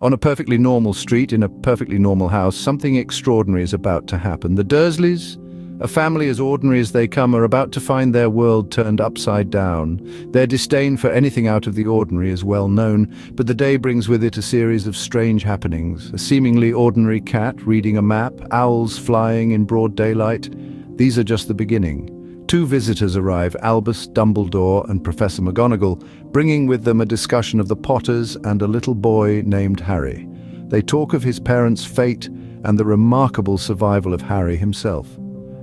On a perfectly normal street, in a perfectly normal house, something extraordinary is about to happen. The Dursleys, a family as ordinary as they come, are about to find their world turned upside down. Their disdain for anything out of the ordinary is well known, but the day brings with it a series of strange happenings. A seemingly ordinary cat reading a map, owls flying in broad daylight. These are just the beginning. Two visitors arrive, Albus Dumbledore and Professor McGonagall, bringing with them a discussion of the Potters and a little boy named Harry. They talk of his parents' fate and the remarkable survival of Harry himself.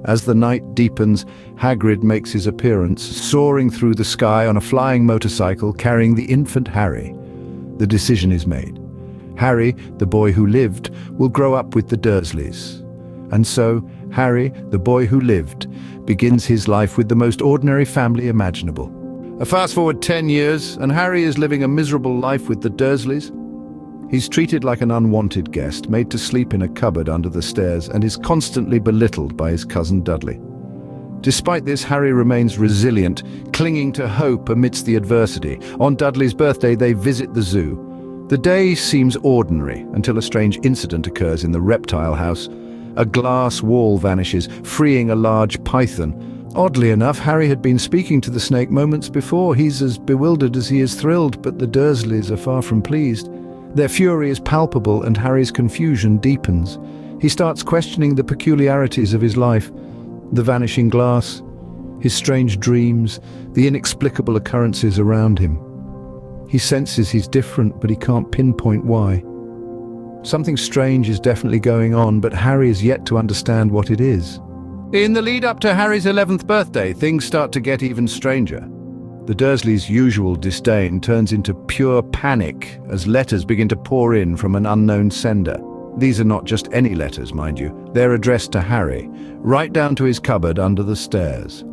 As the night deepens, Hagrid makes his appearance, soaring through the sky on a flying motorcycle carrying the infant Harry. The decision is made. Harry, the boy who lived, will grow up with the Dursleys. And so, Harry, the boy who lived, begins his life with the most ordinary family imaginable. Fast forward 10 years, and Harry is living a miserable life with the Dursleys. He's treated like an unwanted guest, made to sleep in a cupboard under the stairs, and is constantly belittled by his cousin Dudley. Despite this, Harry remains resilient, clinging to hope amidst the adversity. On Dudley's birthday, they visit the zoo. The day seems ordinary until a strange incident occurs in the reptile house. A glass wall vanishes, freeing a large python. Oddly enough, Harry had been speaking to the snake moments before. He's as bewildered as he is thrilled, but the Dursleys are far from pleased. Their fury is palpable and Harry's confusion deepens. He starts questioning the peculiarities of his life, the vanishing glass, his strange dreams, the inexplicable occurrences around him. He senses he's different, but he can't pinpoint why. Something strange is definitely going on, but Harry is yet to understand what it is. In the lead up to Harry's 11th birthday, things start to get even stranger. The Dursleys' usual disdain turns into pure panic as letters begin to pour in from an unknown sender. These are not just any letters, mind you. They're addressed to Harry, right down to his cupboard under the stairs.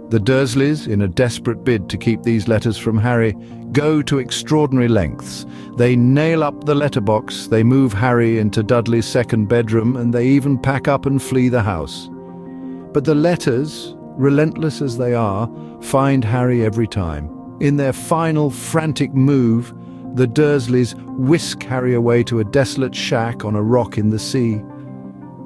The Dursleys, in a desperate bid to keep these letters from Harry, go to extraordinary lengths. They nail up the letterbox, they move Harry into Dudley's second bedroom, and they even pack up and flee the house. But the letters, relentless as they are, find Harry every time. In their final frantic move, the Dursleys whisk Harry away to a desolate shack on a rock in the sea.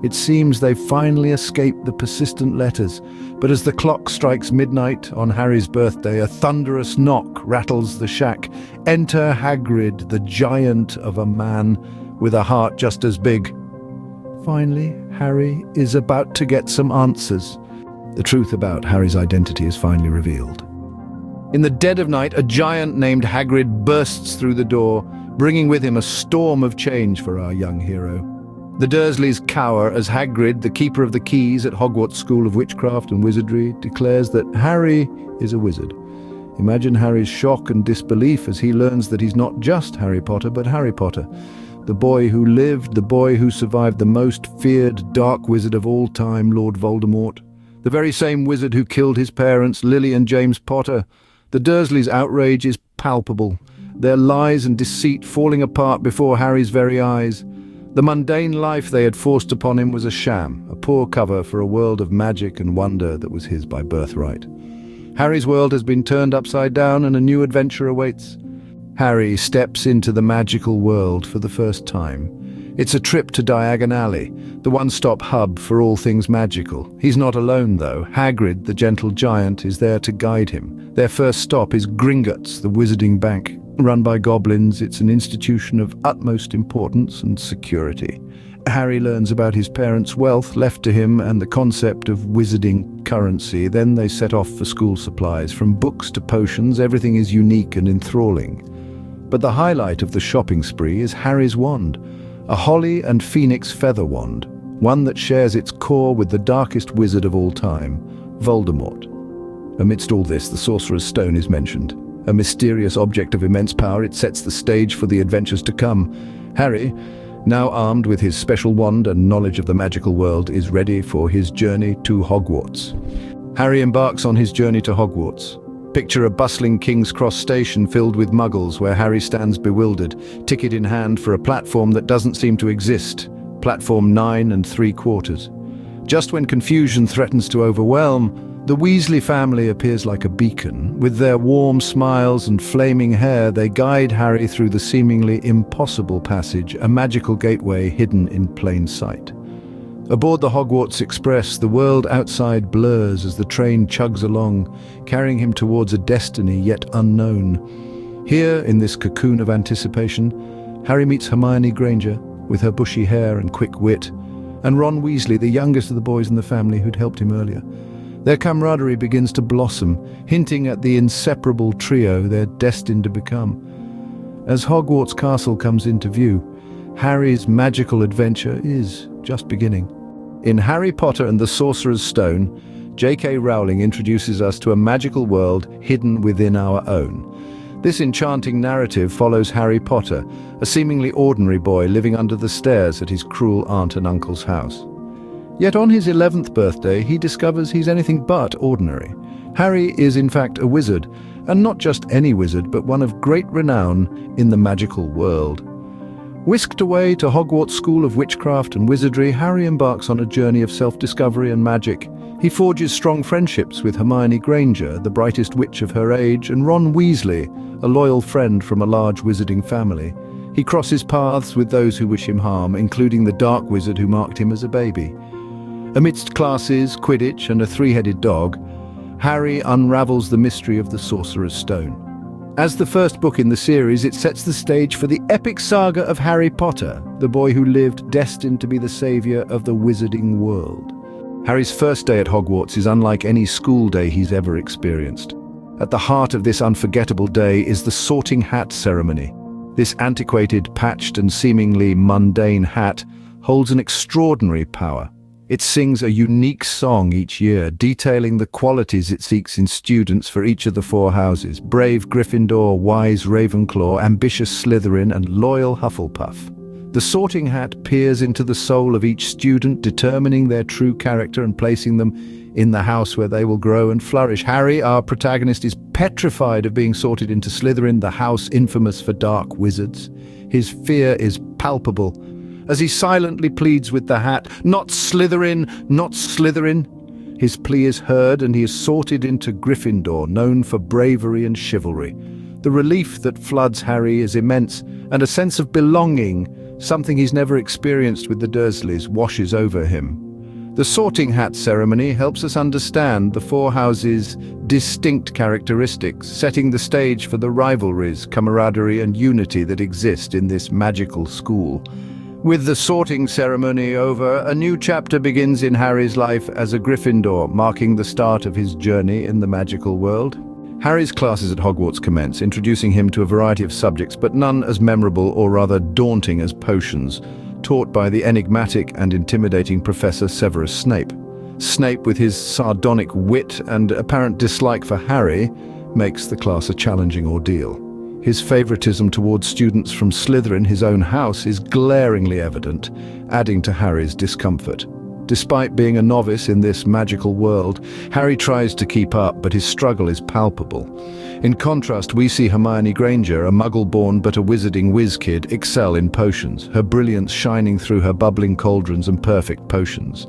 It seems they've finally escaped the persistent letters, but as the clock strikes midnight on Harry's birthday, a thunderous knock rattles the shack. Enter Hagrid, the giant of a man with a heart just as big. Finally, Harry is about to get some answers. The truth about Harry's identity is finally revealed. In the dead of night, a giant named Hagrid bursts through the door, bringing with him a storm of change for our young hero. The Dursleys cower as Hagrid, the keeper of the keys at Hogwarts School of Witchcraft and Wizardry, declares that Harry is a wizard. Imagine Harry's shock and disbelief as he learns that he's not just Harry Potter, but Harry Potter, the boy who lived, the boy who survived the most feared dark wizard of all time, Lord Voldemort. The very same wizard who killed his parents, Lily and James Potter. The Dursleys' outrage is palpable, their lies and deceit falling apart before Harry's very eyes. The mundane life they had forced upon him was a sham, a poor cover for a world of magic and wonder that was his by birthright. Harry's world has been turned upside down and a new adventure awaits. Harry steps into the magical world for the first time. It's a trip to Diagon Alley, the one-stop hub for all things magical. He's not alone, though. Hagrid, the gentle giant, is there to guide him. Their first stop is Gringotts, the wizarding bank. Run by goblins, it's an institution of utmost importance and security. Harry learns about his parents' wealth left to him and the concept of wizarding currency. Then they set off for school supplies. From books to potions, everything is unique and enthralling. But the highlight of the shopping spree is Harry's wand, a holly and phoenix feather wand, one that shares its core with the darkest wizard of all time, Voldemort. Amidst all this, the Sorcerer's Stone is mentioned. A mysterious object of immense power, it sets the stage for the adventures to come. Harry, now armed with his special wand and knowledge of the magical world, is ready for his journey to Hogwarts. Harry embarks on his journey to Hogwarts. Picture a bustling King's Cross station filled with muggles where Harry stands bewildered, ticket in hand for a platform that doesn't seem to exist, platform 9 3/4. Just when confusion threatens to overwhelm, The Weasley family appears like a beacon. With their warm smiles and flaming hair, they guide Harry through the seemingly impossible passage, a magical gateway hidden in plain sight. Aboard the Hogwarts Express, the world outside blurs as the train chugs along, carrying him towards a destiny yet unknown. Here, in this cocoon of anticipation, Harry meets Hermione Granger, with her bushy hair and quick wit, and Ron Weasley, the youngest of the boys in the family who'd helped him earlier. Their camaraderie begins to blossom, hinting at the inseparable trio they're destined to become. As Hogwarts Castle comes into view, Harry's magical adventure is just beginning. In Harry Potter and the Sorcerer's Stone, J.K. Rowling introduces us to a magical world hidden within our own. This enchanting narrative follows Harry Potter, a seemingly ordinary boy living under the stairs at his cruel aunt and uncle's house. Yet on his 11th birthday, he discovers he's anything but ordinary. Harry is in fact a wizard, and not just any wizard, but one of great renown in the magical world. Whisked away to Hogwarts School of Witchcraft and Wizardry, Harry embarks on a journey of self-discovery and magic. He forges strong friendships with Hermione Granger, the brightest witch of her age, and Ron Weasley, a loyal friend from a large wizarding family. He crosses paths with those who wish him harm, including the dark wizard who marked him as a baby. Amidst classes, Quidditch, and a three-headed dog, Harry unravels the mystery of the Sorcerer's Stone. As the first book in the series, it sets the stage for the epic saga of Harry Potter, the boy who lived destined to be the savior of the wizarding world. Harry's first day at Hogwarts is unlike any school day he's ever experienced. At the heart of this unforgettable day is the sorting hat ceremony. This antiquated, patched, and seemingly mundane hat holds an extraordinary power. It sings a unique song each year, detailing the qualities it seeks in students for each of the four houses: brave Gryffindor, wise Ravenclaw, ambitious Slytherin, and loyal Hufflepuff. The sorting hat peers into the soul of each student, determining their true character and placing them in the house where they will grow and flourish. Harry, our protagonist, is petrified of being sorted into Slytherin, the house infamous for dark wizards. His fear is palpable as he silently pleads with the hat, "Not Slytherin, not Slytherin." His plea is heard and he is sorted into Gryffindor, known for bravery and chivalry. The relief that floods Harry is immense, and a sense of belonging, something he's never experienced with the Dursleys, washes over him. The sorting hat ceremony helps us understand the four houses' distinct characteristics, setting the stage for the rivalries, camaraderie, and unity that exist in this magical school. With the sorting ceremony over, a new chapter begins in Harry's life as a Gryffindor, marking the start of his journey in the magical world. Harry's classes at Hogwarts commence, introducing him to a variety of subjects, but none as memorable or rather daunting as potions, taught by the enigmatic and intimidating Professor Severus Snape. Snape, with his sardonic wit and apparent dislike for Harry, makes the class a challenging ordeal. His favoritism towards students from Slytherin, his own house, is glaringly evident, adding to Harry's discomfort. Despite being a novice in this magical world, Harry tries to keep up, but his struggle is palpable. In contrast, we see Hermione Granger, a muggle-born but a wizarding whiz kid, excel in potions, her brilliance shining through her bubbling cauldrons and perfect potions.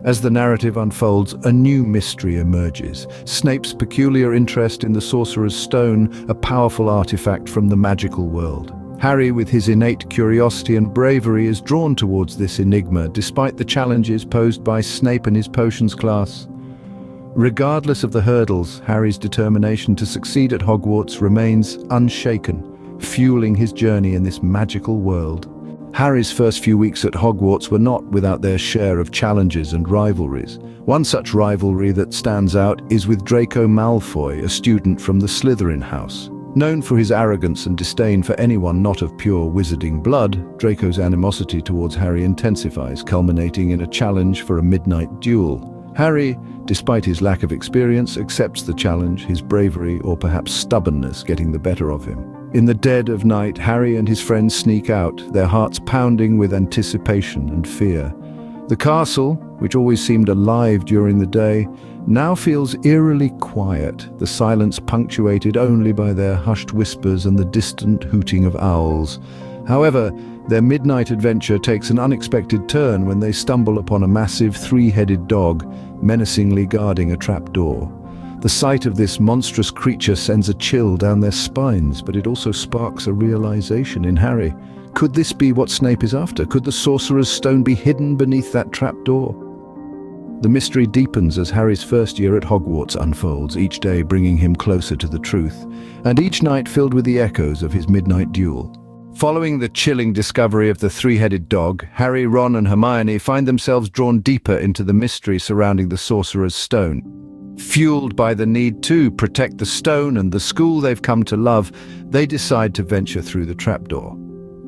As the narrative unfolds, a new mystery emerges. Snape's peculiar interest in the Sorcerer's Stone, a powerful artifact from the magical world. Harry, with his innate curiosity and bravery, is drawn towards this enigma, despite the challenges posed by Snape and his potions class. Regardless of the hurdles, Harry's determination to succeed at Hogwarts remains unshaken, fueling his journey in this magical world. Harry's first few weeks at Hogwarts were not without their share of challenges and rivalries. One such rivalry that stands out is with Draco Malfoy, a student from the Slytherin house. Known for his arrogance and disdain for anyone not of pure wizarding blood, Draco's animosity towards Harry intensifies, culminating in a challenge for a midnight duel. Harry, despite his lack of experience, accepts the challenge, his bravery or perhaps stubbornness getting the better of him. In the dead of night, Harry and his friends sneak out, their hearts pounding with anticipation and fear. The castle, which always seemed alive during the day, now feels eerily quiet, the silence punctuated only by their hushed whispers and the distant hooting of owls. However, their midnight adventure takes an unexpected turn when they stumble upon a massive three-headed dog menacingly guarding a trapdoor. The sight of this monstrous creature sends a chill down their spines, but it also sparks a realization in Harry. Could this be what Snape is after? Could the Sorcerer's Stone be hidden beneath that trapdoor? The mystery deepens as Harry's first year at Hogwarts unfolds, each day bringing him closer to the truth, and each night filled with the echoes of his midnight duel. Following the chilling discovery of the three-headed dog, Harry, Ron and Hermione find themselves drawn deeper into the mystery surrounding the Sorcerer's Stone. Fueled by the need to protect the stone and the school they've come to love, they decide to venture through the trapdoor.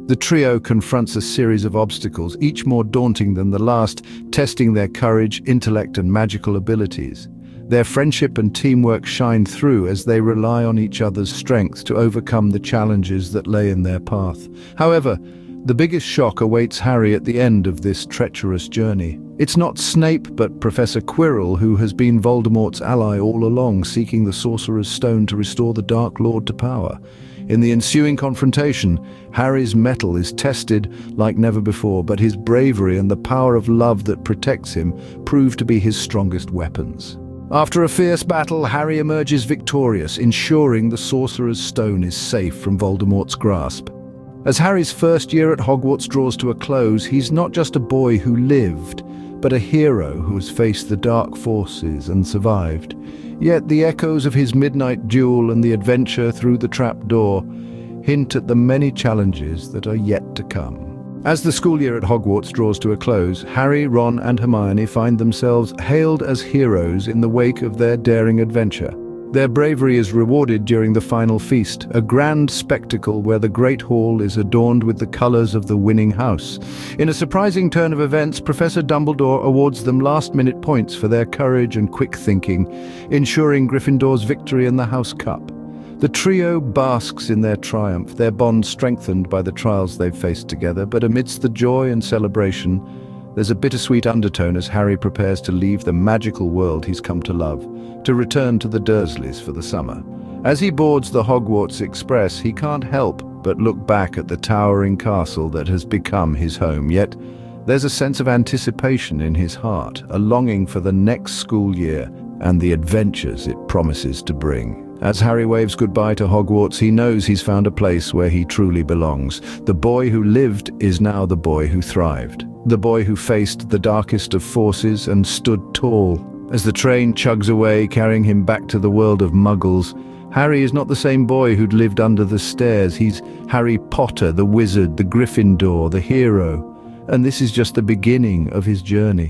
The trio confronts a series of obstacles, each more daunting than the last, testing their courage, intellect and magical abilities. Their friendship and teamwork shine through as they rely on each other's strength to overcome the challenges that lay in their path. However, the biggest shock awaits Harry at the end of this treacherous journey. It's not Snape, but Professor Quirrell, who has been Voldemort's ally all along, seeking the Sorcerer's Stone to restore the Dark Lord to power. In the ensuing confrontation, Harry's mettle is tested like never before, but his bravery and the power of love that protects him prove to be his strongest weapons. After a fierce battle, Harry emerges victorious, ensuring the Sorcerer's Stone is safe from Voldemort's grasp. As Harry's first year at Hogwarts draws to a close, he's not just a boy who lived, but a hero who has faced the dark forces and survived. Yet the echoes of his midnight duel and the adventure through the trapdoor hint at the many challenges that are yet to come. As the school year at Hogwarts draws to a close, Harry, Ron and Hermione find themselves hailed as heroes in the wake of their daring adventure. Their bravery is rewarded during the final feast, a grand spectacle where the Great Hall is adorned with the colors of the winning house. In a surprising turn of events, Professor Dumbledore awards them last-minute points for their courage and quick thinking, ensuring Gryffindor's victory in the House Cup. The trio basks in their triumph, their bond strengthened by the trials they've faced together, but amidst the joy and celebration, there's a bittersweet undertone as Harry prepares to leave the magical world he's come to love, to return to the Dursleys for the summer. As he boards the Hogwarts Express, he can't help but look back at the towering castle that has become his home, yet there's a sense of anticipation in his heart, a longing for the next school year and the adventures it promises to bring. As Harry waves goodbye to Hogwarts, he knows he's found a place where he truly belongs. The boy who lived is now the boy who thrived. The boy who faced the darkest of forces and stood tall. As the train chugs away, carrying him back to the world of muggles, Harry is not the same boy who'd lived under the stairs. He's Harry Potter, the wizard, the Gryffindor, the hero. And this is just the beginning of his journey.